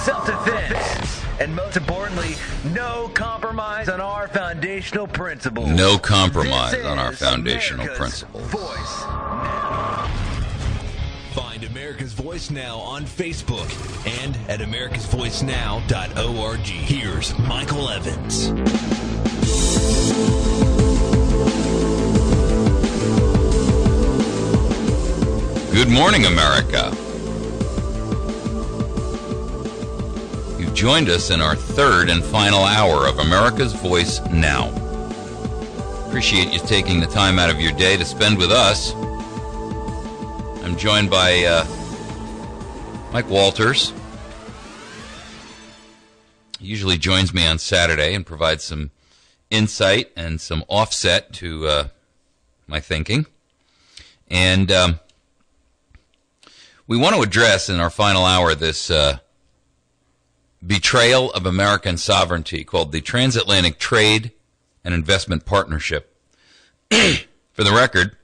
self-defense, and most importantly, no compromise on our foundational principles. No compromise on our foundational principles. Voice. Find America's Voice Now on Facebook and at americasvoicenow.org. Here's Michael Evans. Good morning, America. You've joined us in our third and final hour of America's Voice Now. Appreciate you taking the time out of your day to spend with us. I'm joined by Mike Walters. He usually joins me on Saturday and provides some insight and some offset to my thinking. And we want to address in our final hour this betrayal of American sovereignty called the TransAtlantic Trade and Investment Partnership. For the record,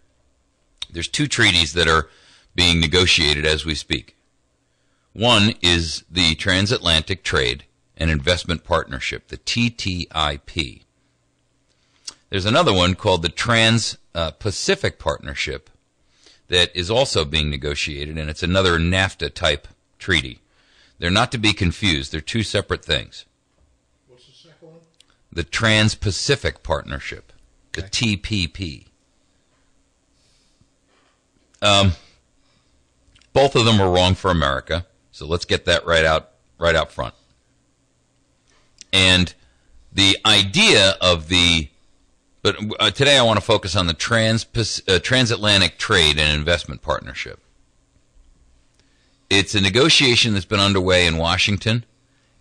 there's two treaties that are being negotiated as we speak. One is the TransAtlantic Trade and Investment Partnership, the TTIP. There's another one called the Trans-Pacific Partnership that is also being negotiated, and it's another NAFTA-type treaty. They're not to be confused. They're two separate things. What's the second one? The Trans-Pacific Partnership, the TPP. Both of them are wrong for America, so let's get that right out front. And the idea of but today I want to focus on the Transatlantic Trade and Investment Partnership. It's a negotiation that's been underway in Washington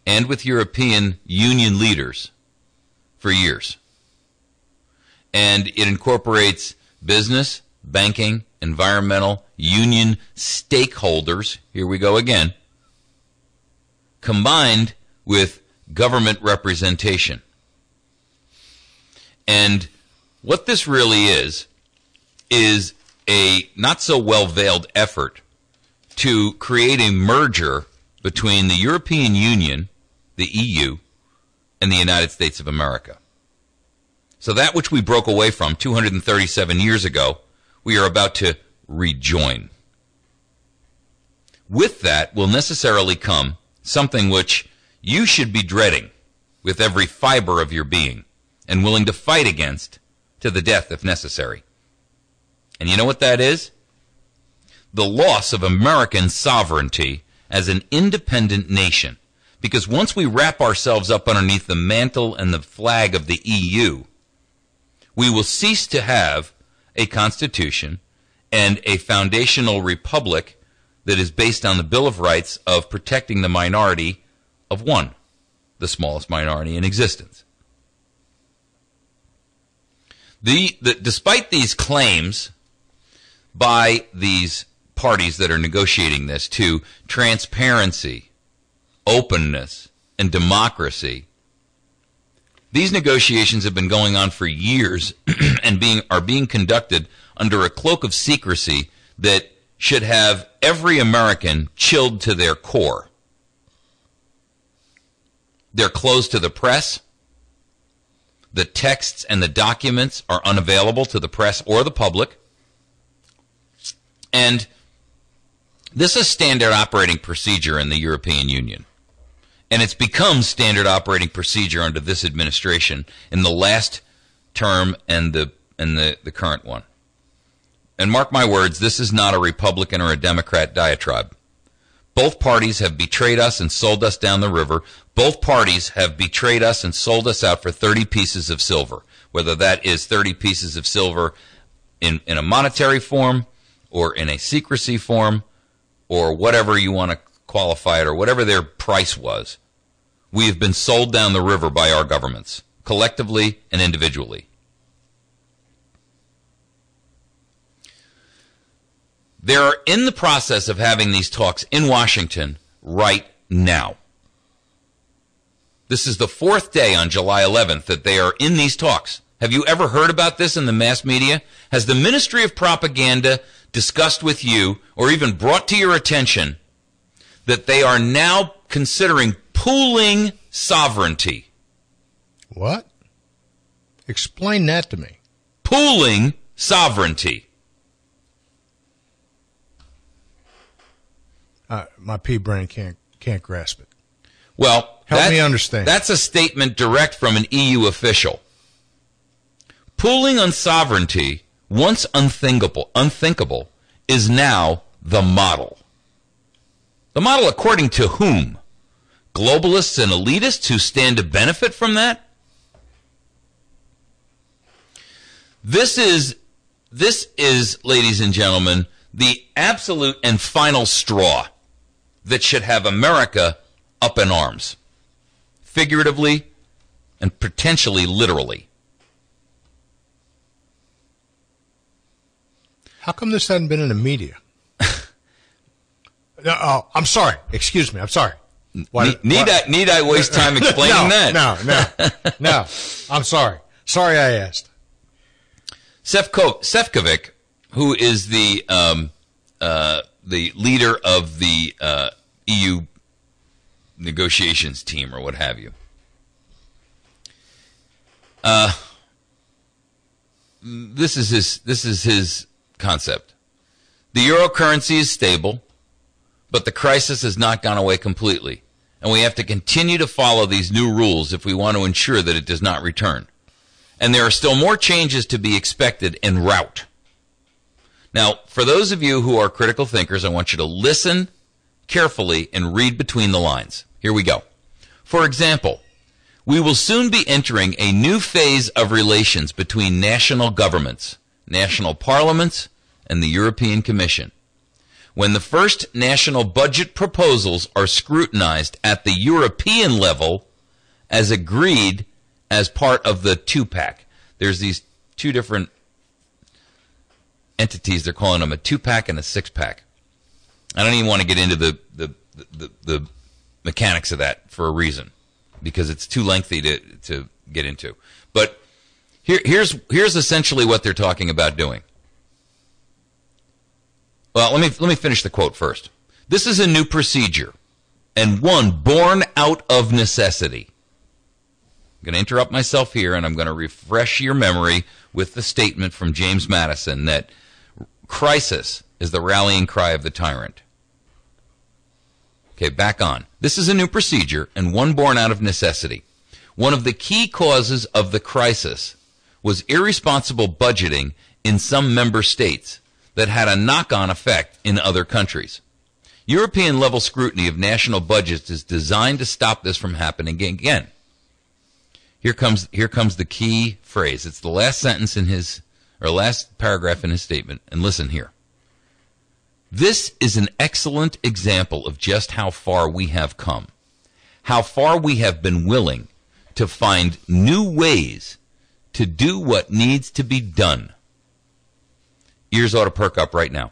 and with European Union leaders for years. And it incorporates business, banking, environmental, union stakeholders, here we go again, combined with government representation. And what this really is a not so well-veiled effort to create a merger between the European Union, the EU, and the United States of America. So that which we broke away from 237 years ago, we are about to rejoin. With that will necessarily come something which you should be dreading with every fiber of your being and willing to fight against to the death if necessary. And you know what that is? The loss of American sovereignty as an independent nation. Because once we wrap ourselves up underneath the mantle and the flag of the EU, we will cease to have a constitution and a foundational republic that is based on the Bill of Rights of protecting the minority of one, the smallest minority in existence. Despite these claims by these parties that are negotiating this to transparency, openness, and democracy, these negotiations have been going on for years and are being conducted under a cloak of secrecy that should have every American chilled to their core. They're closed to the press. The texts and the documents are unavailable to the press or the public. And this is standard operating procedure in the European Union. And it's become standard operating procedure under this administration in the last term and the current one. And mark my words, this is not a Republican or a Democrat diatribe. Both parties have betrayed us and sold us down the river. Both parties have betrayed us and sold us out for 30 pieces of silver, whether that is 30 pieces of silver in a monetary form or in a secrecy form or whatever you want to qualify it or whatever their price was. We have been sold down the river by our governments, collectively and individually. They're in the process of having these talks in Washington right now. This is the fourth day on July 11th that they are in these talks. Have you ever heard about this in the mass media? Has the Ministry of Propaganda discussed with you or even brought to your attention that they are now considering pooling sovereignty. What? Explain that to me. Pooling sovereignty. My pea brain can't grasp it. Well, help me understand. That's a statement direct from an EU official. Pooling on sovereignty, once unthinkable, is now the model. The model according to whom? Globalists and elitists who stand to benefit from that? This is, ladies and gentlemen, the absolute and final straw that should have America up in arms, figuratively and potentially literally. How come this hadn't been in the media? No, I'm sorry. Excuse me. I'm sorry. Need I waste time explaining that? No. I'm sorry. Sorry I asked. Sefcovic, who is the leader of the EU negotiations team or what have you, this is his concept. The euro currency is stable, but the crisis has not gone away completely, and we have to continue to follow these new rules if we want to ensure that it does not return. And there are still more changes to be expected en route. Now, for those of you who are critical thinkers, I want you to listen carefully and read between the lines. Here we go. For example, we will soon be entering a new phase of relations between national governments, national parliaments, and the European Commission. When the first national budget proposals are scrutinized at the European level as agreed as part of the two-pack. There's these two different entities. They're calling them a two-pack and a six-pack. I don't even want to get into the mechanics of that for a reason, because it's too lengthy to get into. But here's essentially what they're talking about doing. Well, let me finish the quote first. This is a new procedure, and one born out of necessity. I'm going to interrupt myself here, and I'm going to refresh your memory with the statement from James Madison that crisis is the rallying cry of the tyrant. Okay, back on. This is a new procedure, and one born out of necessity. One of the key causes of the crisis was irresponsible budgeting in some member states that had a knock-on effect in other countries. European-level scrutiny of national budgets is designed to stop this from happening again. Here comes the key phrase. It's the last sentence in last paragraph in his statement, and listen here. This is an excellent example of just how far we have come, how far we have been willing to find new ways to do what needs to be done. Ears ought to perk up right now.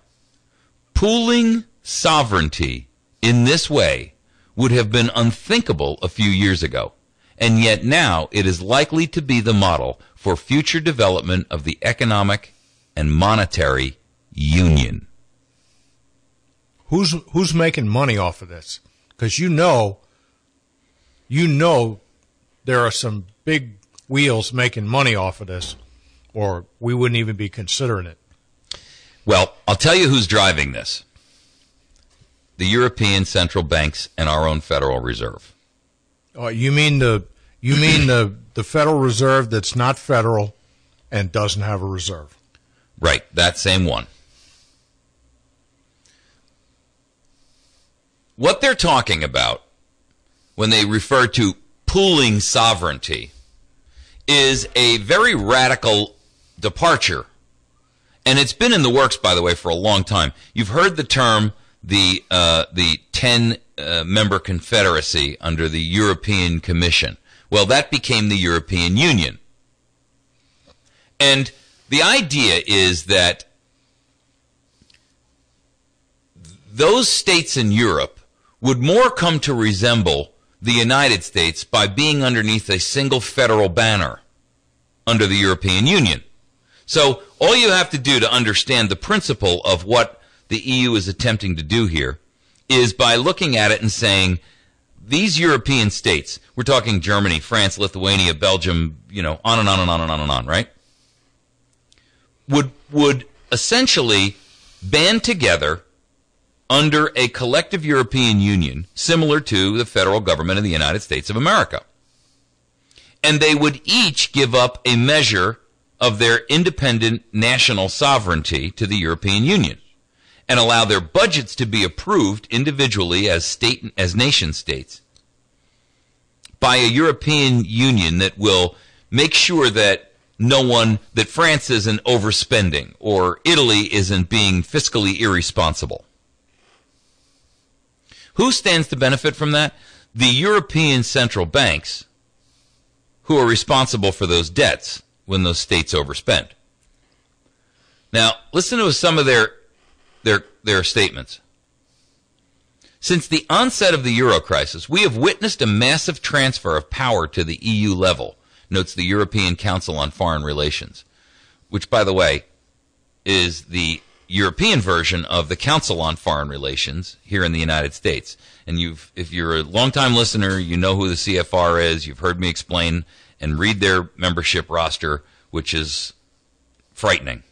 Pooling sovereignty in this way would have been unthinkable a few years ago, and yet now it is likely to be the model for future development of the economic and monetary union. Who's making money off of this? Because you know there are some big wheels making money off of this, or we wouldn't even be considering it. Well, I'll tell you who's driving this. The European central banks and our own Federal Reserve. You mean the Federal Reserve that's not federal and doesn't have a reserve? Right, that same one. What they're talking about when they refer to pooling sovereignty is a very radical departure. And it's been in the works, by the way, for a long time. You've heard the term the 10-member confederacy under the European Commission. Well, that became the European Union. And the idea is that those states in Europe would more come to resemble the United States by being underneath a single federal banner under the European Union. So all you have to do to understand the principle of what the EU is attempting to do here is by looking at it and saying, these European states, we're talking Germany, France, Lithuania, Belgium, on and on and on and on and on, right? Would essentially band together under a collective European Union similar to the federal government of the United States of America. And they would each give up a measure of their independent national sovereignty to the European Union and allow their budgets to be approved individually as nation states by a European Union that will make sure that that France isn't overspending or Italy isn't being fiscally irresponsible. Who stands to benefit from that? The European central banks, who are responsible for those debts when those states overspend. Now, listen to some of their statements. Since the onset of the euro crisis, we have witnessed a massive transfer of power to the EU level, notes the European Council on Foreign Relations, which, by the way, is the European version of the Council on Foreign Relations here in the United States. And if you're a longtime listener, you know who the CFR is. You've heard me explain and read their membership roster, which is frightening.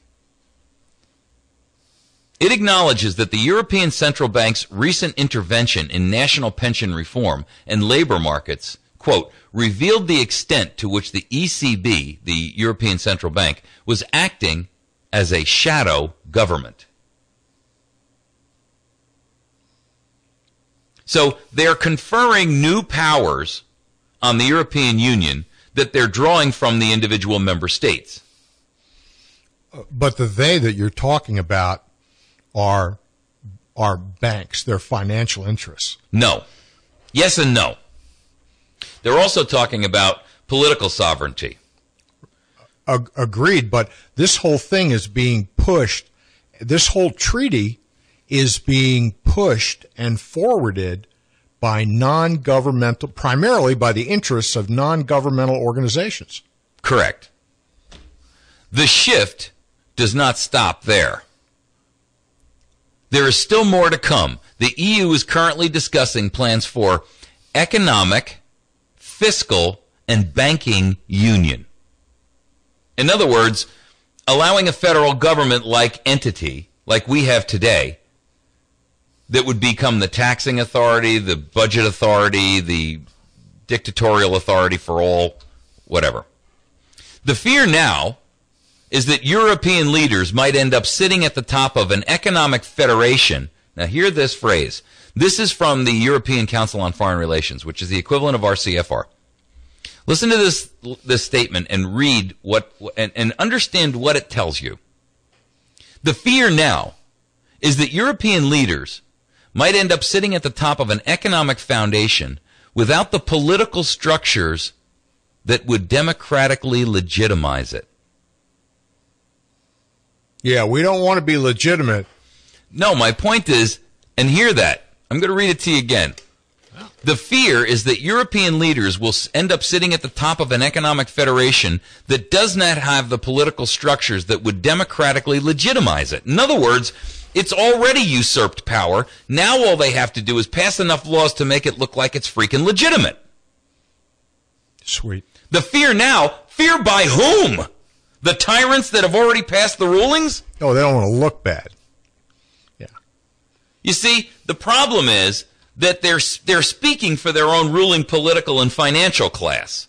It acknowledges that the European Central Bank's recent intervention in national pension reform and labor markets, quote, revealed the extent to which the ECB, the European Central Bank, was acting as a shadow government. So they're conferring new powers on the European Union that they're drawing from the individual member states. But the they that you're talking about are banks, they're financial interests. No. Yes and no. They're also talking about political sovereignty. Agreed, but this whole thing is being pushed. This whole treaty is being pushed and forwarded by non-governmental, primarily by the interests of non-governmental organizations. Correct. The shift does not stop there. There is still more to come. The EU is currently discussing plans for economic, fiscal, and banking union. In other words, allowing a federal government-like entity, like we have today, that would become the taxing authority, the budget authority, the dictatorial authority for all, whatever. The fear now is that European leaders might end up sitting at the top of an economic federation. Now, hear this phrase. This is from the European Council on Foreign Relations, which is the equivalent of our CFR. Listen to this statement and read and understand what it tells you. The fear now is that European leaders might end up sitting at the top of an economic foundation without the political structures that would democratically legitimize it. Yeah, we don't want to be legitimate. No, my point is, and hear that. I'm going to read it to you again. The fear is that European leaders will end up sitting at the top of an economic federation that does not have the political structures that would democratically legitimize it. In other words, it's already usurped power. Now all they have to do is pass enough laws to make it look like it's freaking legitimate. Sweet. The fear now, fear by whom? The tyrants that have already passed the rulings? Oh, they don't want to look bad. Yeah. You see, the problem is that they're speaking for their own ruling political and financial class.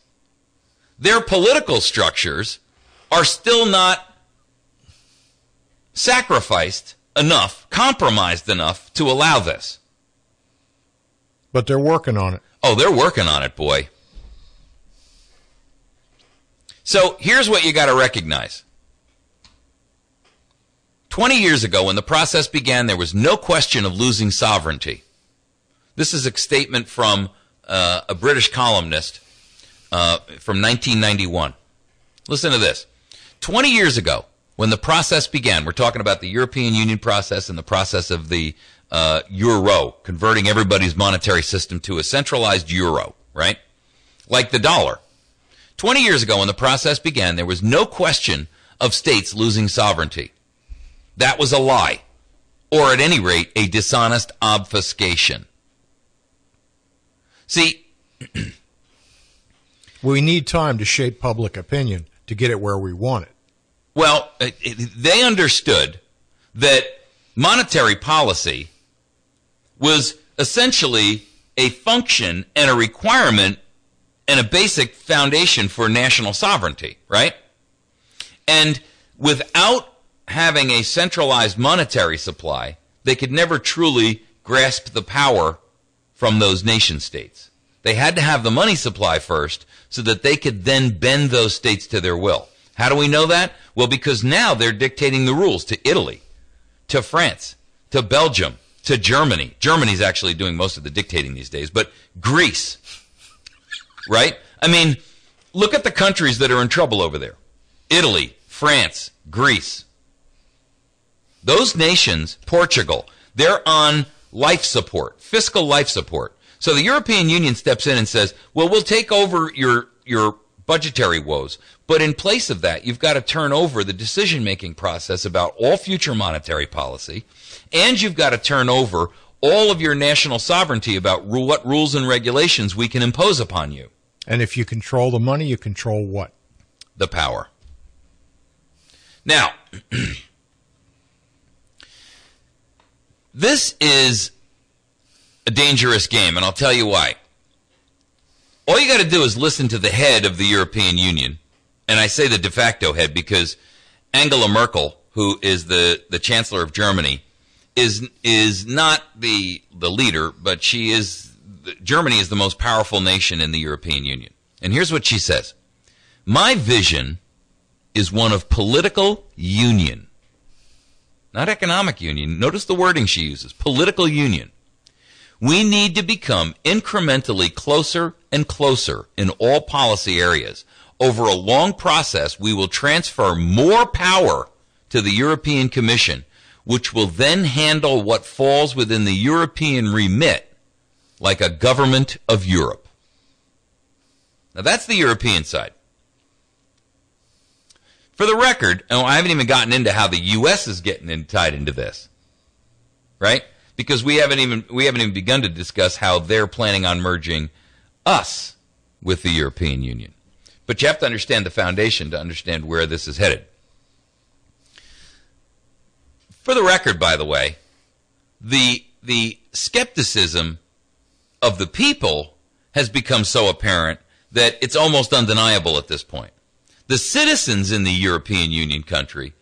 Their political structures are still not sacrificed enough, compromised enough to allow this. But they're working on it. Oh, they're working on it, boy. So here's what you got to recognize. 20 years ago, when the process began, there was no question of losing sovereignty. This is a statement from a British columnist from 1991. Listen to this. 20 years ago, when the process began, we're talking about the European Union process and the process of the euro, converting everybody's monetary system to a centralized euro, right? Like the dollar. 20 years ago, when the process began, there was no question of states losing sovereignty. That was a lie. or at any rate, a dishonest obfuscation. See, we need time to shape public opinion to get it where we want it. Well, they understood that monetary policy was essentially a function and a requirement and a basic foundation for national sovereignty, right? And without having a centralized monetary supply, they could never truly grasp the power from those nation states. They had to have the money supply first so that they could then bend those states to their will. How do we know that? Well, because now they're dictating the rules to Italy, to France, to Belgium, to Germany. Germany's actually doing most of the dictating these days, but Greece, right? I mean, look at the countries that are in trouble over there. Italy, France, Greece. Those nations, Portugal, they're on life support, fiscal life support. So the European Union steps in and says, well, we'll take over your budgetary woes. But in place of that, you've got to turn over the decision-making process about all future monetary policy, and you've got to turn over all of your national sovereignty about what rules and regulations we can impose upon you. And if you control the money, you control what? The power. Now, this is a dangerous game, and I'll tell you why. All you got to do is listen to the head of the European Union, and I say the de facto head because Angela Merkel, who is the Chancellor of Germany, is not the leader, but Germany is the most powerful nation in the European Union. And here's what she says. My vision is one of political union, not economic union. Notice the wording she uses, political union. We need to become incrementally closer and closer in all policy areas. Over a long process, we will transfer more power to the European Commission, which will then handle what falls within the European remit like a government of Europe. Now, that's the European side. For the record, I haven't even gotten into how the U.S. is getting tied into this, right? Because we haven't even begun to discuss how they're planning on merging us with the European Union. But you have to understand the foundation to understand where this is headed. For the record, by the way, the skepticism of the people has become so apparent that it's almost undeniable at this point. The citizens in the European Union country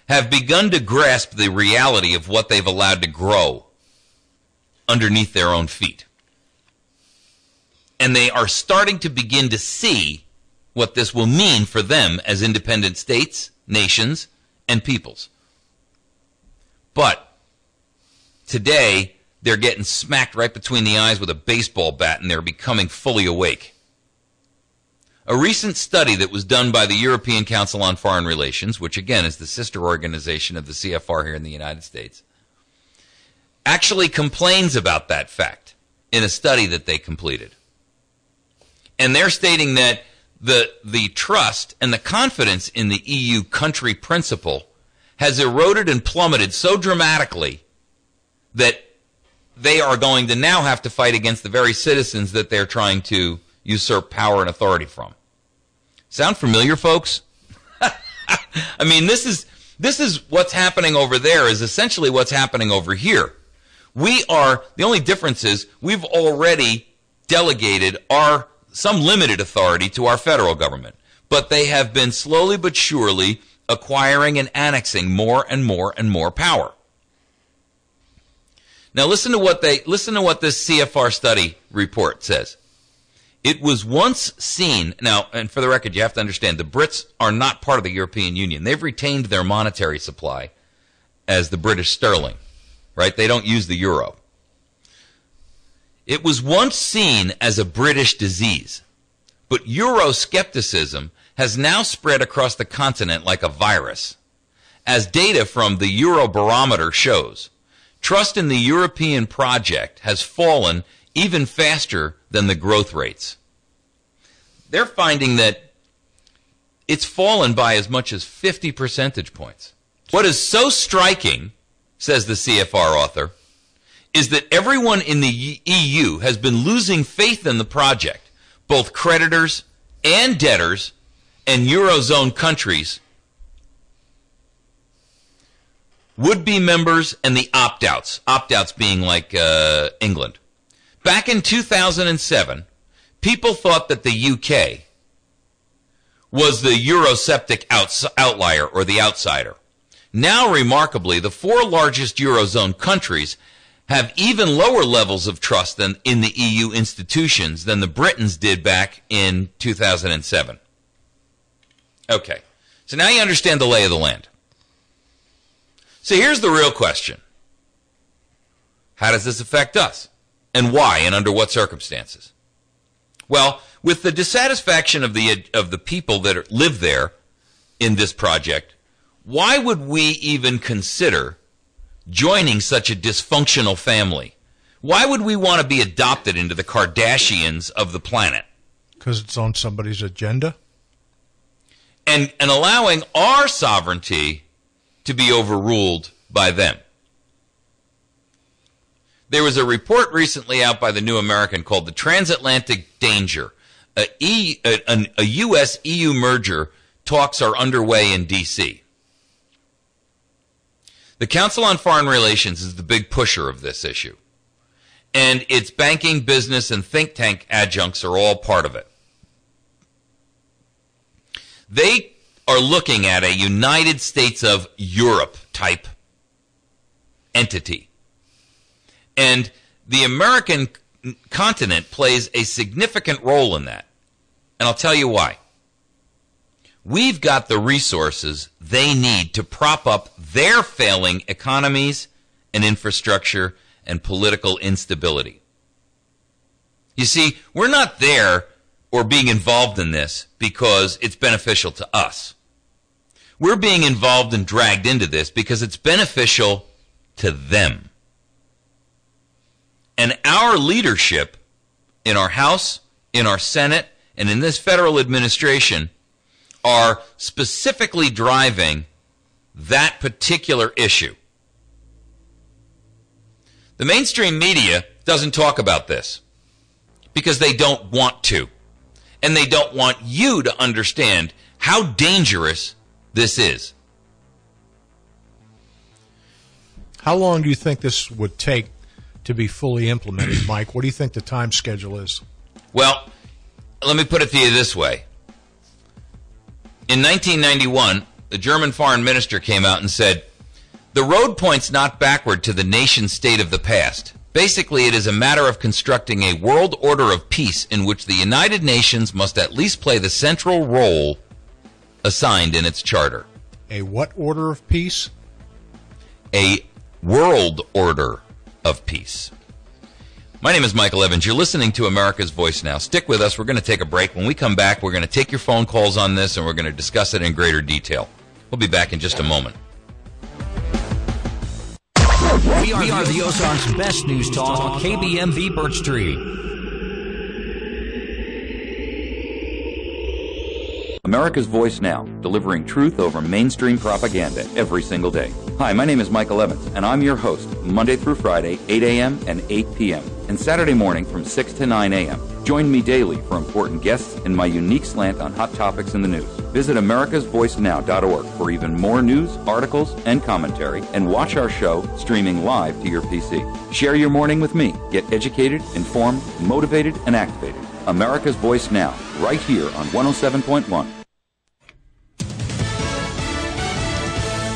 have begun to grasp the reality of what they've allowed to grow underneath their own feet. And they are starting to begin to see what this will mean for them as independent states, nations, and peoples. But today, they're getting smacked right between the eyes with a baseball bat, and they're becoming fully awake. A recent study that was done by the European Council on Foreign Relations, which again is the sister organization of the CFR here in the United States, actually complains about that fact in a study that they completed. And they're stating that the trust and the confidence in the EU country principle has eroded and plummeted so dramatically that they are going to now have to fight against the very citizens that they're trying to usurp power and authority from. Sound familiar, folks? I mean, this is what's happening over there is essentially what's happening over here. The only difference is we've already delegated some limited authority to our federal government, but they have been slowly but surely acquiring and annexing more and more and more power. Now listen to what this CFR study report says. It was once seen, now, and for the record, you have to understand, the Brits are not part of the European Union. They've retained their monetary supply as the British sterling, right? They don't use the euro. It was once seen as a British disease, but Euroscepticism has now spread across the continent like a virus. As data from the Eurobarometer shows, trust in the European project has fallen even faster than the growth rates. They're finding that it's fallen by as much as 50 percentage points. What is so striking says the CFR author, is that everyone in the EU has been losing faith in the project, both creditors and debtors and Eurozone countries, would-be members and the opt-outs being like England. Back in 2007, people thought that the UK was the Eurosceptic outlier or the outsider. Now, remarkably, the 4 largest Eurozone countries have even lower levels of trust than in the EU institutions than the Britons did back in 2007. Okay, so now you understand the lay of the land. So here's the real question. How does this affect us? And why, and under what circumstances? Well, with the dissatisfaction of the people that live there in this project, why would we even consider joining such a dysfunctional family? Why would we want to be adopted into the Kardashians of the planet? Because it's on somebody's agenda? And allowing our sovereignty to be overruled by them. There was a report recently out by the New American called The Transatlantic Danger. A U.S.-EU merger talks are underway in D.C. The Council on Foreign Relations is the big pusher of this issue. And its banking, business, and think tank adjuncts are all part of it. They are looking at a United States of Europe type entity. And the American continent plays a significant role in that. And I'll tell you why. We've got the resources they need to prop up their failing economies and infrastructure and political instability. You see, we're not there or being involved in this because it's beneficial to us. We're being involved and dragged into this because it's beneficial to them. And our leadership in our House, in our Senate, and in this federal administration are specifically driving that particular issue. The mainstream media doesn't talk about this because they don't want to. And they don't want you to understand how dangerous this is. How long do you think this would take to be fully implemented, Mike? What do you think the time schedule is? Well, let me put it to you this way. In 1991, the German foreign minister came out and said, "The road points not backward to the nation state of the past. Basically, it is a matter of constructing a world order of peace in which the United Nations must at least play the central role assigned in its charter." A what order of peace? A world order of peace. My name is Michael Evans. You're listening to America's Voice Now. Stick with us. We're going to take a break. When we come back, we're going to take your phone calls on this, and we're going to discuss it in greater detail. We'll be back in just a moment. We are the Ozarks' best news talk, KBMV Birch Tree. America's Voice Now, delivering truth over mainstream propaganda every single day. Hi, my name is Michael Evans, and I'm your host, Monday through Friday, 8 a.m. and 8 p.m., and Saturday morning from 6 to 9 a.m. Join me daily for important guests and my unique slant on hot topics in the news. Visit americasvoicenow.org for even more news, articles, and commentary, and watch our show streaming live to your PC. Share your morning with me. Get educated, informed, motivated, and activated. America's Voice Now, right here on 107.1.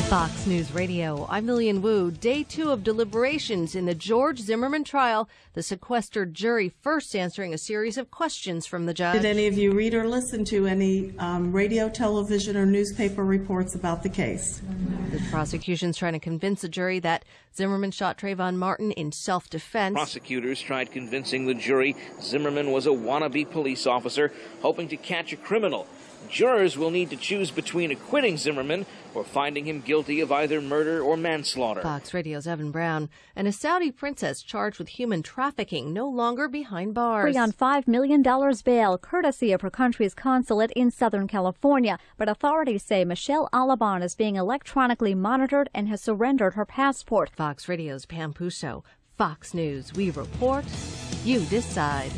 Fox News Radio, I'm Lillian Wu. Day 2 of deliberations in the George Zimmerman trial. The sequestered jury first answering a series of questions from the judge. Did any of you read or listen to any radio, television, or newspaper reports about the case? The prosecution's trying to convince the jury that Zimmerman shot Trayvon Martin in self-defense. Prosecutors tried convincing the jury Zimmerman was a wannabe police officer hoping to catch a criminal. Jurors will need to choose between acquitting Zimmerman or finding him guilty of either murder or manslaughter. Fox Radio's Evan Brown. And a Saudi princess charged with human trafficking no longer behind bars. Free on $5 million bail, courtesy of her country's consulate in Southern California. But authorities say Michelle Alabon is being electronically monitored and has surrendered her passport. Fox Radio's Pam Puso. Fox News. We report, you decide.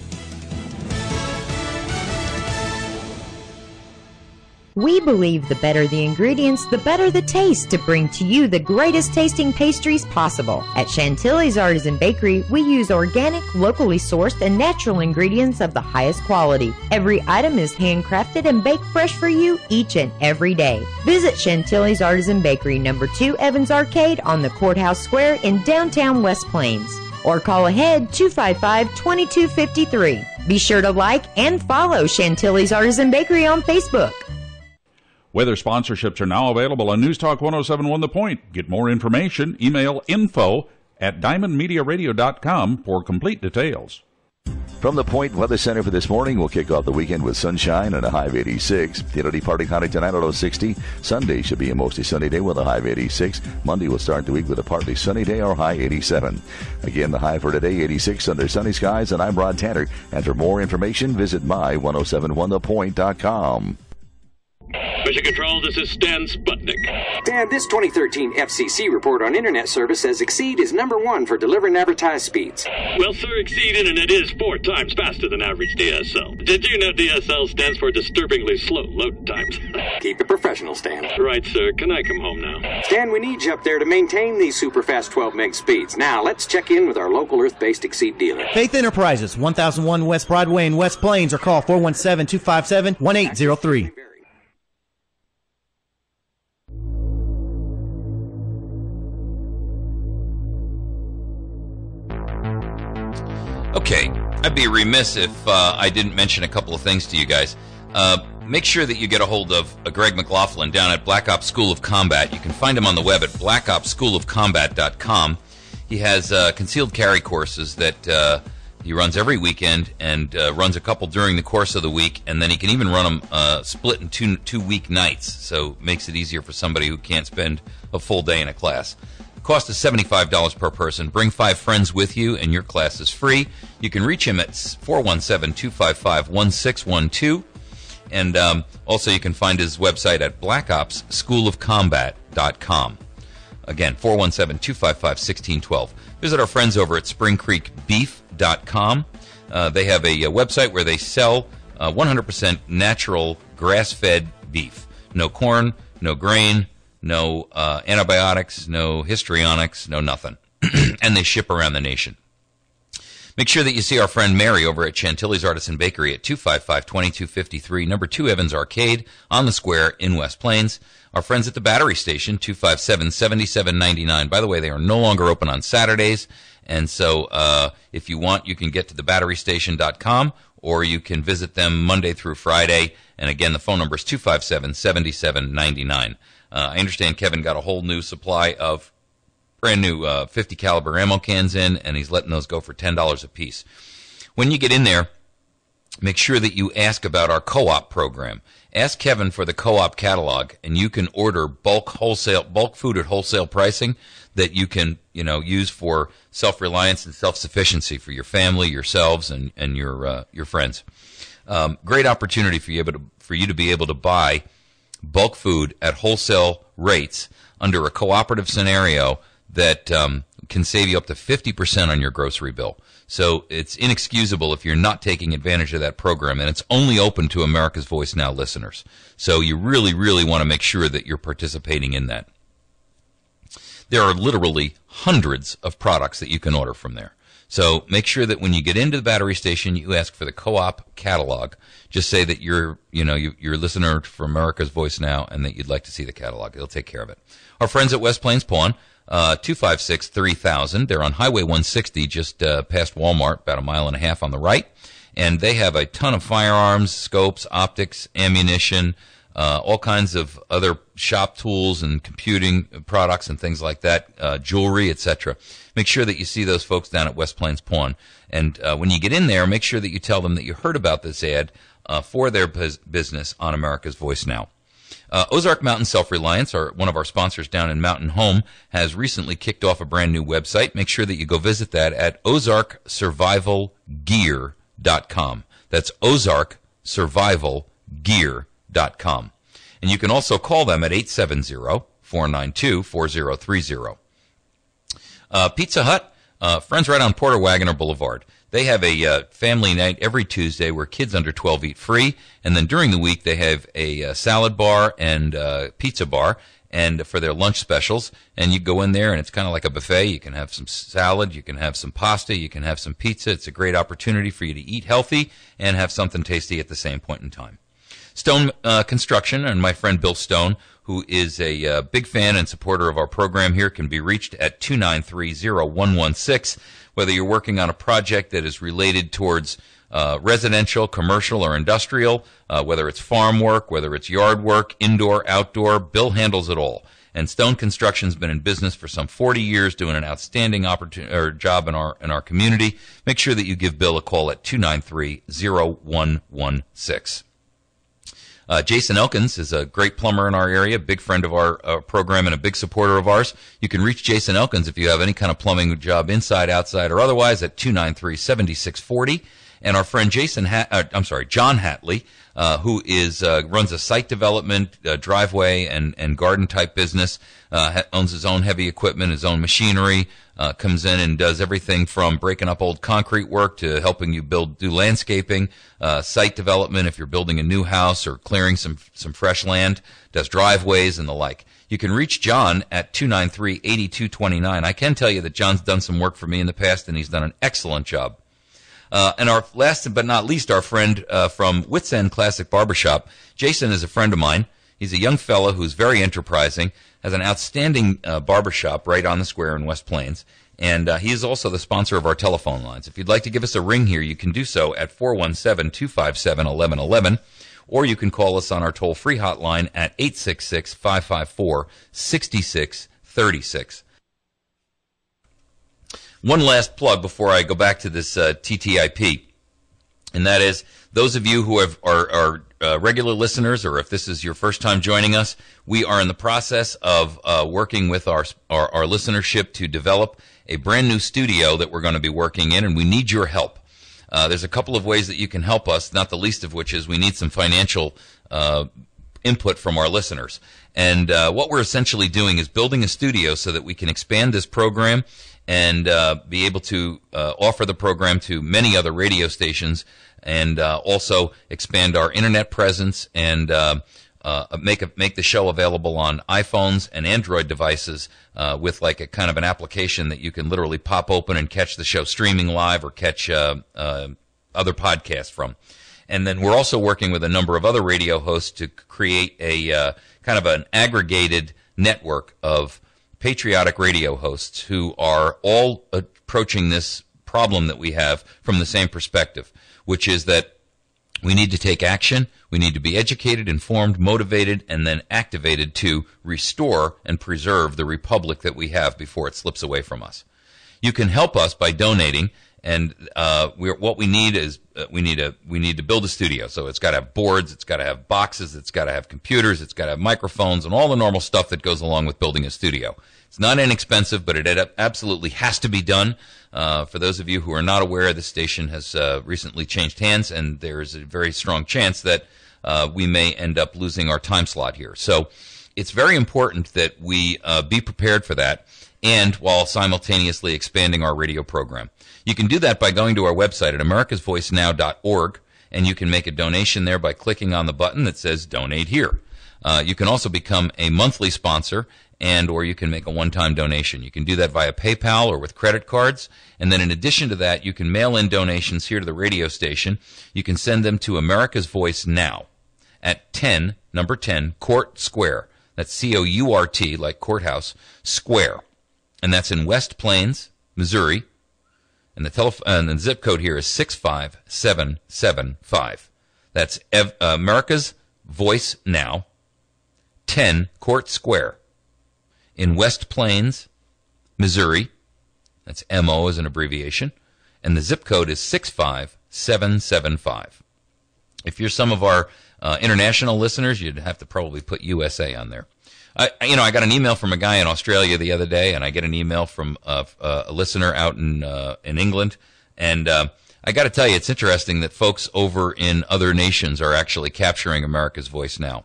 We believe the better the ingredients, the better the taste to bring to you the greatest tasting pastries possible. At Chantilly's Artisan Bakery, we use organic, locally sourced, and natural ingredients of the highest quality. Every item is handcrafted and baked fresh for you each and every day. Visit Chantilly's Artisan Bakery, number 2 Evans Arcade on the Courthouse Square in downtown West Plains. Or call ahead 255-2253. Be sure to like and follow Chantilly's Artisan Bakery on Facebook. Weather sponsorships are now available on News Talk 107.1 The Point. Get more information, email info@diamondmediaradio.com for complete details. From the Point Weather Center for this morning, we'll kick off the weekend with sunshine and a high of 86. It'll depart cloudy tonight at 60. Sunday should be a mostly sunny day with a high of 86. Monday will start the week with a partly sunny day or high 87. Again, the high for today, 86 under sunny skies, and I'm Rod Tanner. And for more information, visit my1071thepoint.com. Mission Control, this is Stan Sputnik. Dan, this 2013 FCC report on Internet service says Exceed is #1 for delivering advertised speeds. Well, sir, Exceed Internet is 4 times faster than average DSL. Did you know DSL stands for disturbingly slow load times? Keep it professional, Stan. Right, sir. Can I come home now? Stan, we need you up there to maintain these super fast 12 meg speeds. Now, let's check in with our local Earth-based Exceed dealer. Faith Enterprises, 1001 West Broadway in West Plains, or call 417-257-1803. Okay, I'd be remiss if I didn't mention a couple of things to you guys. Make sure that you get a hold of Greg McLaughlin down at Black Ops School of Combat. You can find him on the web at blackopsschoolofcombat.com. He has concealed carry courses that he runs every weekend and runs a couple during the course of the week, and then he can even run them split in two week nights, so it makes it easier for somebody who can't spend a full day in a class. Cost is $75 per person. Bring 5 friends with you, and your class is free. You can reach him at 417-255-1612. And also you can find his website at blackopsschoolofcombat.com. Again, 417-255-1612. Visit our friends over at springcreekbeef.com. They have a website where they sell 100% natural grass-fed beef. No corn, no grain, no antibiotics, no histrionics, no nothing. And they ship around the nation. Make sure that you see our friend Mary over at Chantilly's Artisan Bakery at 255-2253, number 2 Evans Arcade on the square in West Plains. Our friends at the Battery Station, 257-7799. By the way, they are no longer open on Saturdays, and so if you want, you can get to thebatterystation.com, or you can visit them Monday through Friday. And again, the phone number is 257-7799. I understand Kevin got a whole new supply of brand new 50 caliber ammo cans in, and he's letting those go for $10 a piece. When you get in there, make sure that you ask about our co-op program. Ask Kevin for the co-op catalog, and you can order bulk food at wholesale pricing that you can, use for self-reliance and self-sufficiency for your family, yourselves, and your friends. Great opportunity for you to be able to buy bulk food at wholesale rates under a cooperative scenario that can save you up to 50% on your grocery bill. So it's inexcusable if you're not taking advantage of that program, and it's only open to America's Voice Now listeners. So you really, really want to make sure that you're participating in that. There are literally hundreds of products that you can order from there. So make sure that when you get into the Battery Station, you ask for the co-op catalog. Just say that you're a listener for America's Voice Now and that you'd like to see the catalog. They'll take care of it. Our friends at West Plains Pawn, 256-3000. They're on Highway 160, just past Walmart, about a mile and a half on the right. And they have a ton of firearms, scopes, optics, ammunition, all kinds of other shop tools and computing products and things like that, jewelry, etc. Make sure that you see those folks down at West Plains Pawn. And when you get in there, make sure that you tell them that you heard about this ad for their business on America's Voice Now. Ozark Mountain Self-Reliance, one of our sponsors down in Mountain Home, has recently kicked off a brand new website. Make sure that you go visit that at ozarksurvivalgear.com. That's ozarksurvivalgear.com. And you can also call them at 870-492-4030. Pizza Hut, friends right on Porter Wagoner Boulevard. They have a family night every Tuesday where kids under 12 eat free, and then during the week they have a salad bar and pizza bar and for their lunch specials. And you go in there and it's kind of like a buffet. You can have some salad, you can have some pasta, you can have some pizza. It's a great opportunity for you to eat healthy and have something tasty at the same point in time. Stone Construction and my friend Bill Stone, who is a big fan and supporter of our program here, can be reached at 293-0116. Whether you're working on a project that is related towards residential, commercial, or industrial, whether it's farm work, whether it's yard work, indoor, outdoor, Bill handles it all. And Stone Construction's been in business for some 40 years, doing an outstanding job in our community. Make sure that you give Bill a call at 293-0116. Jason Elkins is a great plumber in our area, big friend of our program and a big supporter of ours. You can reach Jason Elkins if you have any kind of plumbing job inside, outside, or otherwise at 293-7640. And our friend John Hatley, who runs a site development, driveway, and garden type business, owns his own heavy equipment, his own machinery, comes in and does everything from breaking up old concrete work to helping you do landscaping, site development if you're building a new house or clearing some fresh land, does driveways and the like. You can reach John at 293-8229. I can tell you that John's done some work for me in the past, and he's done an excellent job. And our last but not least, our friend from Wits End Classic Barbershop, Jason is a friend of mine. He's a young fellow who's very enterprising, has an outstanding barbershop right on the square in West Plains, and he is also the sponsor of our telephone lines. If you'd like to give us a ring here, you can do so at 417-257-1111, or you can call us on our toll-free hotline at 866-554-6636. One last plug before I go back to this TTIP, and that is those of you who are regular listeners, or if this is your first time joining us, we are in the process of working with our listenership to develop a brand new studio that we're going to be working in, and we need your help. There's a couple of ways that you can help us, not the least of which is we need some financial input from our listeners. And what we're essentially doing is building a studio so that we can expand this program and be able to offer the program to many other radio stations, and also expand our internet presence and make the show available on iPhones and Android devices with like a kind of an application that you can literally pop open and catch the show streaming live or catch other podcasts from. And then we're also working with a number of other radio hosts to create a kind of an aggregated network of patriotic radio hosts who are all approaching this problem that we have from the same perspective, which is that we need to take action, we need to be educated, informed, motivated, and then activated to restore and preserve the republic that we have before it slips away from us. You can help us by donating, and what we need is we need to build a studio. So it's got to have boards, it's got to have boxes, it's got to have computers, it's got to have microphones, and all the normal stuff that goes along with building a studio. It's not inexpensive, but it absolutely has to be done. For those of you who are not aware, the station has recently changed hands, and there's a very strong chance that we may end up losing our time slot here. So it's very important that we be prepared for that, and while simultaneously expanding our radio program. You can do that by going to our website at americasvoicenow.org, and you can make a donation there by clicking on the button that says Donate Here. You can also become a monthly sponsor, or you can make a one-time donation. You can do that via PayPal or with credit cards. And then in addition to that, you can mail in donations here to the radio station. You can send them to America's Voice Now at 10, number 10, Court Square. That's C-O-U-R-T, like courthouse, Square. And that's in West Plains, Missouri. And the zip code here is 65775. That's America's Voice Now, 10 Court Square in West Plains, Missouri. That's MO as an abbreviation. And the zip code is 65775. If you're some of our international listeners, you'd have to probably put USA on there. I got an email from a guy in Australia the other day, and I get an email from a listener out in England. And I got to tell you, it's interesting that folks over in other nations are actually capturing America's voice now.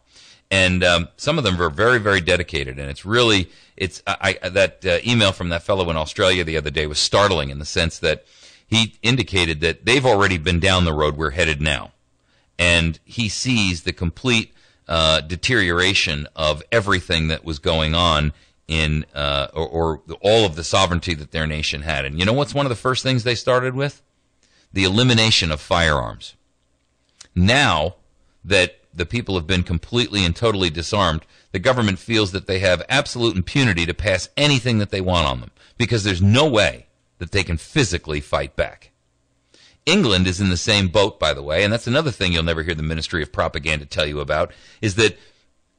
And some of them are very, very dedicated. And it's really, that email from that fellow in Australia the other day was startling in the sense that he indicated that they've already been down the road we're headed now. And he sees the complete deterioration of everything that was going on in or all of the sovereignty that their nation had. And you know what's one of the first things they started with? The elimination of firearms. Now that the people have been completely and totally disarmed, the government feels that they have absolute impunity to pass anything that they want on them because there's no way that they can physically fight back. England is in the same boat, by the way, and that's another thing you'll never hear the Ministry of Propaganda tell you about, is that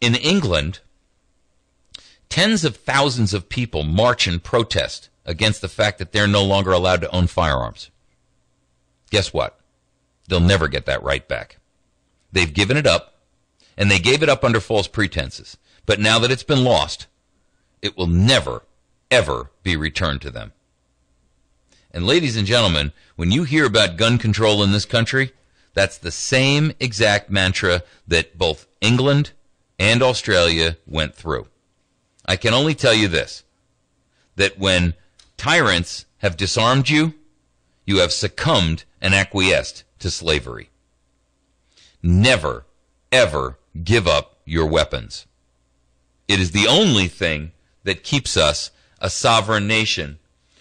in England, tens of thousands of people march and protest against the fact that they're no longer allowed to own firearms. Guess what? They'll never get that right back. They've given it up, and they gave it up under false pretenses. But now that it's been lost, it will never, ever be returned to them. And ladies and gentlemen, when you hear about gun control in this country, that's the same exact mantra that both England and Australia went through. I can only tell you this, that when tyrants have disarmed you, you have succumbed and acquiesced to slavery. Never, ever give up your weapons. It is the only thing that keeps us a sovereign nation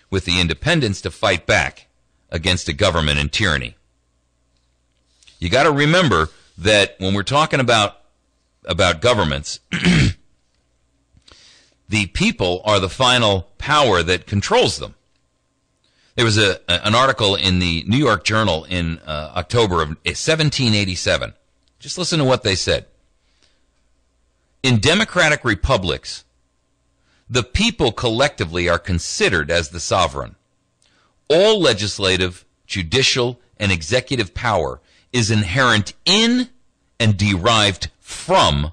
with the independence to fight back against a government and tyranny. You got to remember that when we're talking about governments, the people are the final power that controls them. There was an article in the New York Journal in October of 1787. Just listen to what they said. In democratic republics, the people collectively are considered as the sovereign. All legislative, judicial, and executive power is inherent in and derived from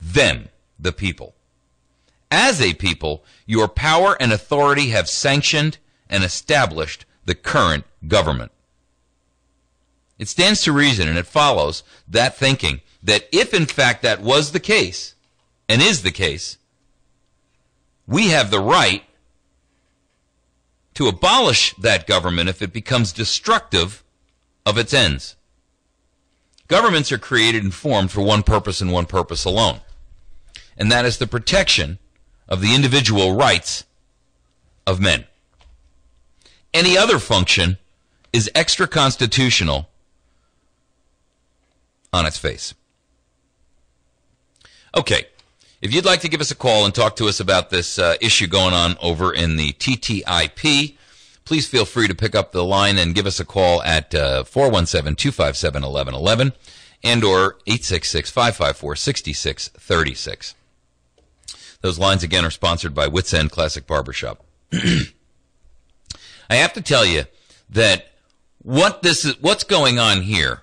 them, the people. As a people, your power and authority have sanctioned and established the current government. It stands to reason, and it follows that thinking, that if in fact that was the case, and is the case, we have the right to abolish that government if it becomes destructive of its ends. Governments are created and formed for one purpose and one purpose alone, and that is the protection of the individual rights of men. Any other function is extra-constitutional on its face. Okay, if you'd like to give us a call and talk to us about this issue going on over in the TTIP, please feel free to pick up the line and give us a call at 417-257-1111 and or 866-554-6636. Those lines, again, are sponsored by Wits End Classic Barbershop. I have to tell you that what's going on here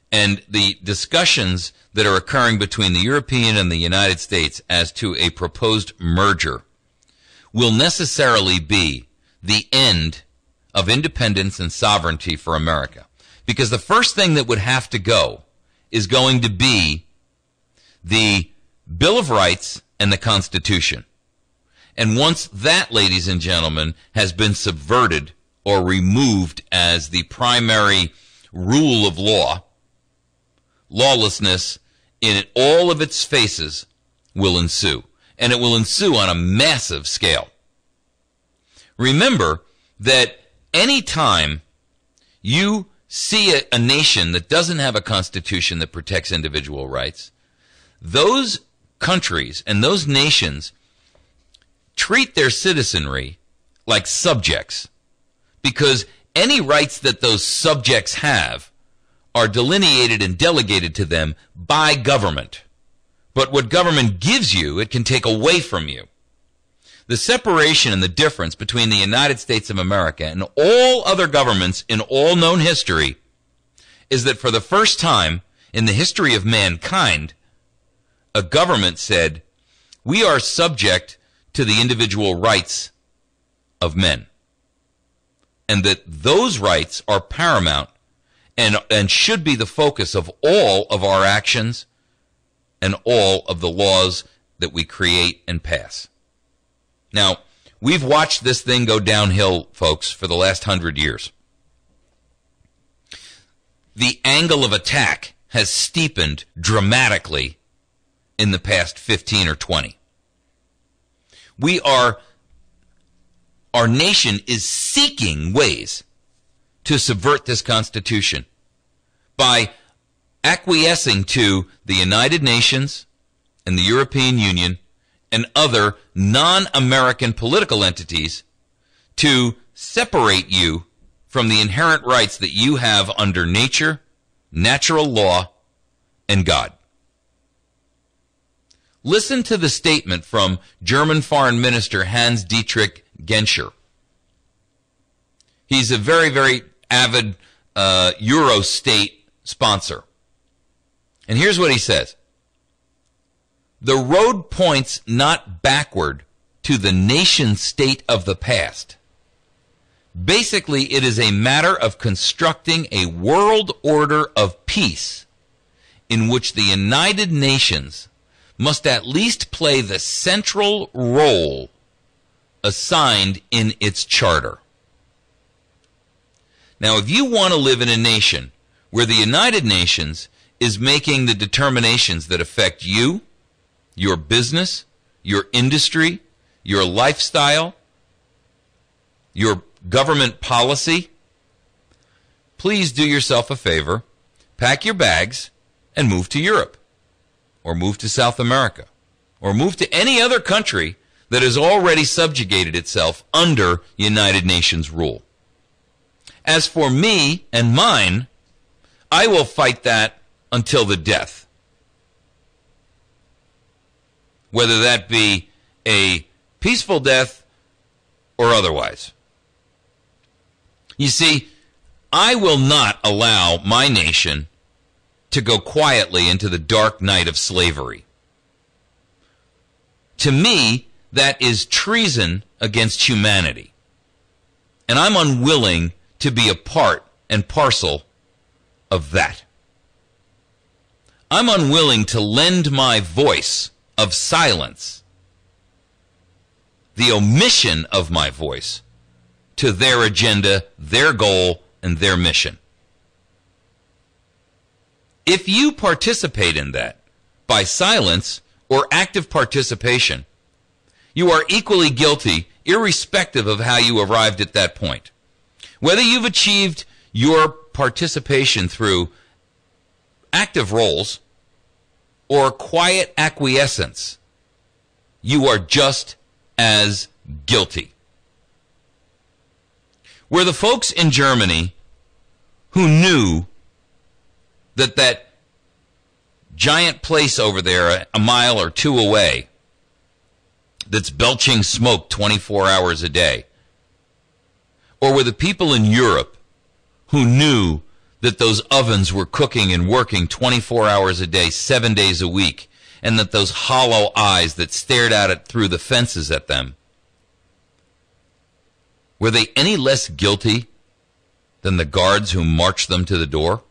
and the discussions that are occurring between the European and the United States as to a proposed merger will necessarily be the end of independence and sovereignty for America. Because the first thing that would have to go is going to be the Bill of Rights and the Constitution. And once that, ladies and gentlemen, has been subverted or removed as the primary rule of law, lawlessness in all of its faces will ensue. And it will ensue on a massive scale. Remember that any time you see a nation that doesn't have a constitution that protects individual rights, those countries and those nations treat their citizenry like subjects, because any rights that those subjects have are delineated and delegated to them by government. But what government gives you, it can take away from you. The separation and the difference between the United States of America and all other governments in all known history is that for the first time in the history of mankind, a government said, we are subject to the individual rights of men, and that those rights are paramount and should be the focus of all of our actions and all of the laws that we create and pass. Now, we've watched this thing go downhill, folks, for the last 100 years. The angle of attack has steepened dramatically in the past 15 or 20. Our nation is seeking ways to subvert this Constitution by acquiescing to the United Nations and the European Union and other non-American political entities to separate you from the inherent rights that you have under nature, natural law, and God. Listen to the statement from German Foreign Minister Hans-Dietrich Genscher. He's a very, very avid Eurostate sponsor. And here's what he says. The road points not backward to the nation state of the past. Basically, it is a matter of constructing a world order of peace in which the United Nations must at least play the central role assigned in its charter. Now, if you want to live in a nation where the United Nations is making the determinations that affect you, your business, your industry, your lifestyle, your government policy, please do yourself a favor, pack your bags, and move to Europe, or move to South America, or move to any other country that has already subjugated itself under United Nations rule. As for me and mine, I will fight that until the death. Whether that be a peaceful death or otherwise. You see, I will not allow my nation to go quietly into the dark night of slavery. To me, that is treason against humanity. And I'm unwilling to be a part and parcel of that. I'm unwilling to lend my voice of silence, the omission of my voice, to their agenda, their goal, and their mission. If you participate in that by silence or active participation, you are equally guilty, irrespective of how you arrived at that point. Whether you've achieved your participation through active roles or quiet acquiescence, you are just as guilty. Were the folks in Germany who knew that giant place over there, a mile or two away, that's belching smoke 24 hours a day? Or were the people in Europe who knew that those ovens were cooking and working 24 hours a day, 7 days a week, and that those hollow eyes that stared out it through the fences at them, were they any less guilty than the guards who marched them to the door?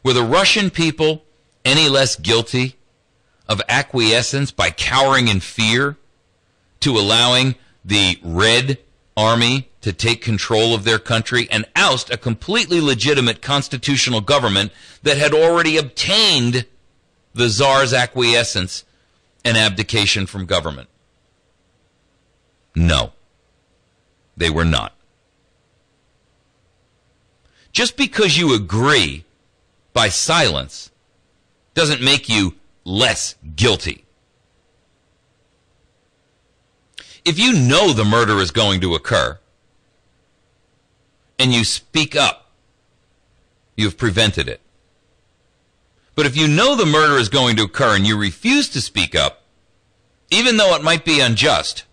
Were the Russian people any less guilty of acquiescence by cowering in fear to allowing the Red Army to take control of their country and oust a completely legitimate constitutional government that had already obtained the Tsar's acquiescence and abdication from government? No, they were not. Just because you agree by silence doesn't make you less guilty. If you know the murder is going to occur and you speak up, you've prevented it. But if you know the murder is going to occur and you refuse to speak up, even though it might be unjust,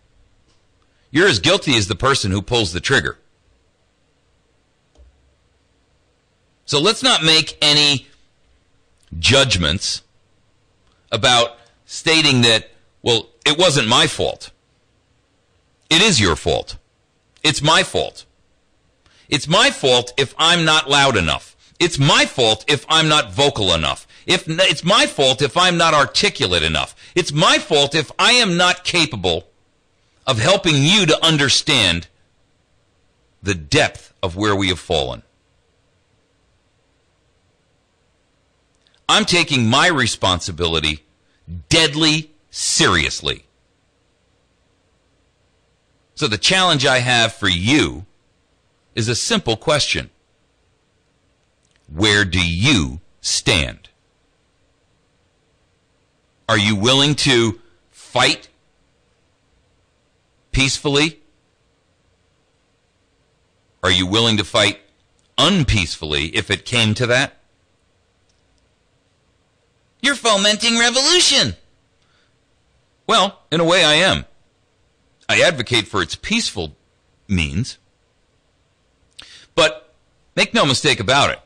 you're as guilty as the person who pulls the trigger. So let's not make any judgments about stating that, well, it wasn't my fault. It is your fault. It's my fault. It's my fault if I'm not loud enough. It's my fault if I'm not vocal enough. It's my fault if I'm not articulate enough. It's my fault if I am not capable of helping you to understand the depth of where we have fallen. I'm taking my responsibility deadly seriously. So the challenge I have for you is a simple question. Where do you stand? Are you willing to fight peacefully? Are you willing to fight unpeacefully if it came to that? You're fomenting revolution. Well, in a way I am. I advocate for its peaceful means. But make no mistake about it.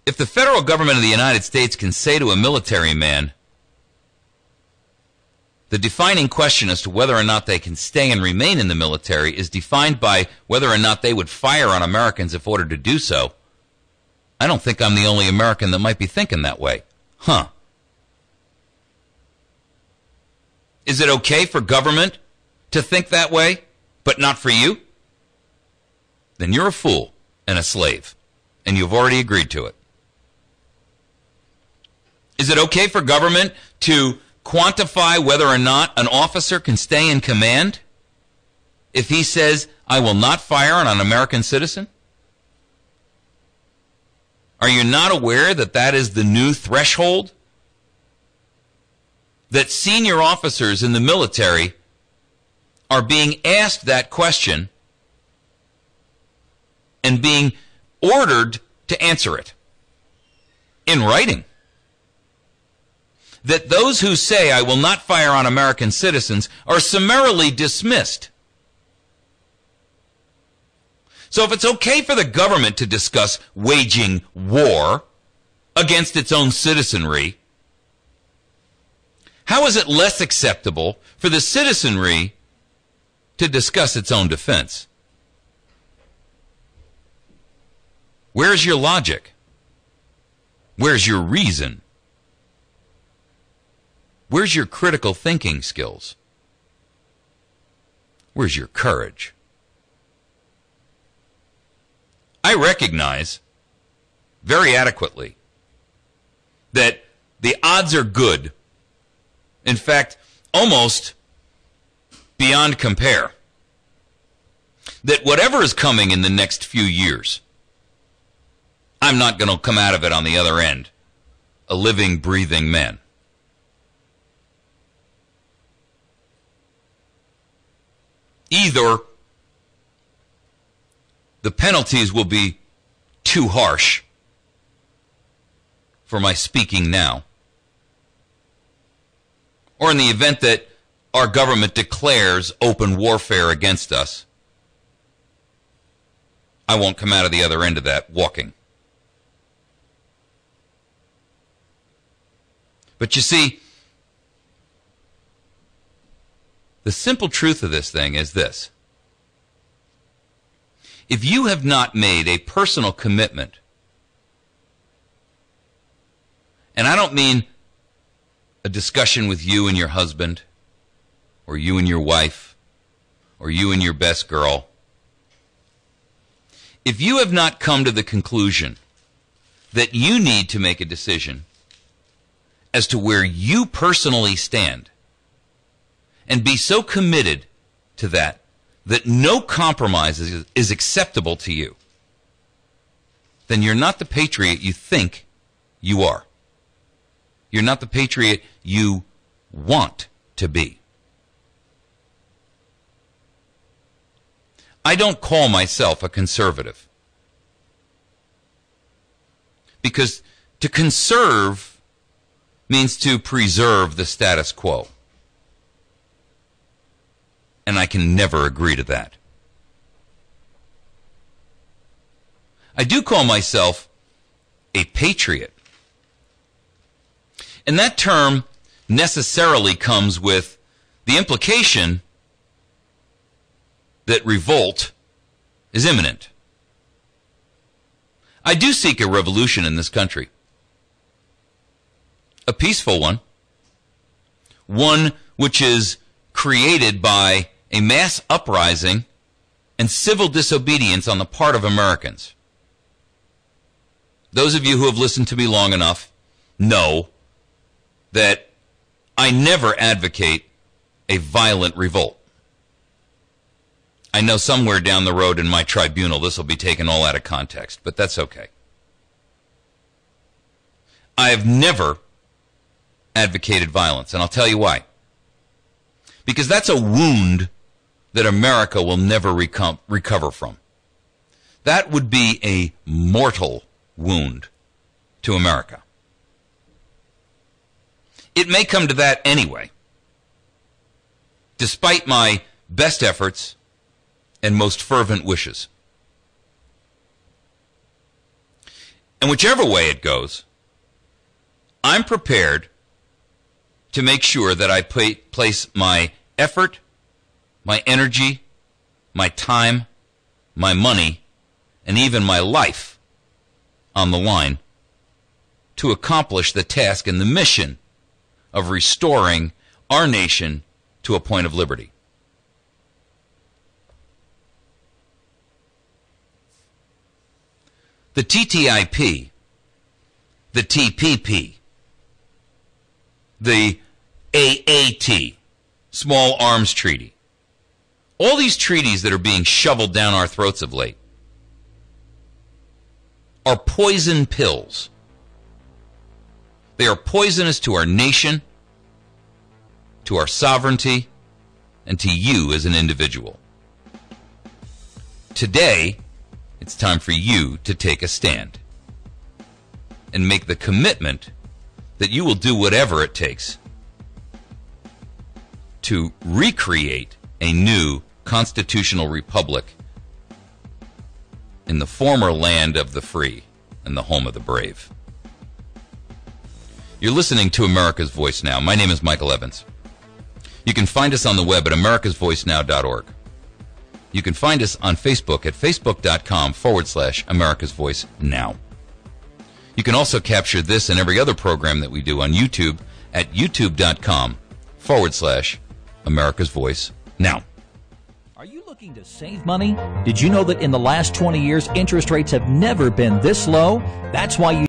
If the federal government of the United States can say to a military man, the defining question as to whether or not they can stay and remain in the military is defined by whether or not they would fire on Americans if ordered to do so, I don't think I'm the only American that might be thinking that way. Huh. Is it okay for government to think that way, but not for you? Then you're a fool and a slave, and you've already agreed to it. Is it okay for government to quantify whether or not an officer can stay in command if he says, I will not fire on an American citizen? Are you not aware that that is the new threshold? That senior officers in the military are being asked that question and being ordered to answer it in writing. That those who say, I will not fire on American citizens, are summarily dismissed. So if it's okay for the government to discuss waging war against its own citizenry, how is it less acceptable for the citizenry to discuss its own defense? Where's your logic? Where's your reason? Where's your critical thinking skills? Where's your courage? I recognize very adequately that the odds are good. In fact, almost beyond compare. That whatever is coming in the next few years, I'm not going to come out of it on the other end a living, breathing man. Either the penalties will be too harsh for my speaking now, or in the event that our government declares open warfare against us, I won't come out of the other end of that walking. But you see, the simple truth of this thing is this. If you have not made a personal commitment, and I don't mean a discussion with you and your husband, or you and your wife, or you and your best girl, if you have not come to the conclusion that you need to make a decision as to where you personally stand, and be so committed to that no compromise is acceptable to you, then you're not the patriot you think you are. You're not the patriot you want to be. I don't call myself a conservative, because to conserve means to preserve the status quo. And I can never agree to that. I do call myself a patriot. And that term necessarily comes with the implication that revolt is imminent. I do seek a revolution in this country. A peaceful one. One which is created by a mass uprising and civil disobedience on the part of Americans. Those of you who have listened to me long enough know that I never advocate a violent revolt. I know somewhere down the road in my tribunal this will be taken all out of context, but that's okay. I have never advocated violence, and I'll tell you why. Because that's a wound that America will never recover from. That would be a mortal wound to America. It may come to that anyway, despite my best efforts and most fervent wishes. And whichever way it goes, I'm prepared to make sure that I place my effort, my energy, my time, my money, and even my life on the line to accomplish the task and the mission of restoring our nation to a point of liberty. The TTIP, the TPP, the AAT, Small Arms Treaty, all these treaties that are being shoveled down our throats of late are poison pills. They are poisonous to our nation, to our sovereignty, and to you as an individual. Today, it's time for you to take a stand and make the commitment that you will do whatever it takes to recreate a new constitutional republic in the former land of the free and the home of the brave. You're listening to America's Voice Now. My name is Michael Evans. You can find us on the web at americasvoicenow.org. You can find us on Facebook at facebook.com/America's Voice Now. You can also capture this and every other program that we do on YouTube at youtube.com/America's Voice Now. Are you looking to save money? Did you know that in the last 20 years, interest rates have never been this low? That's why you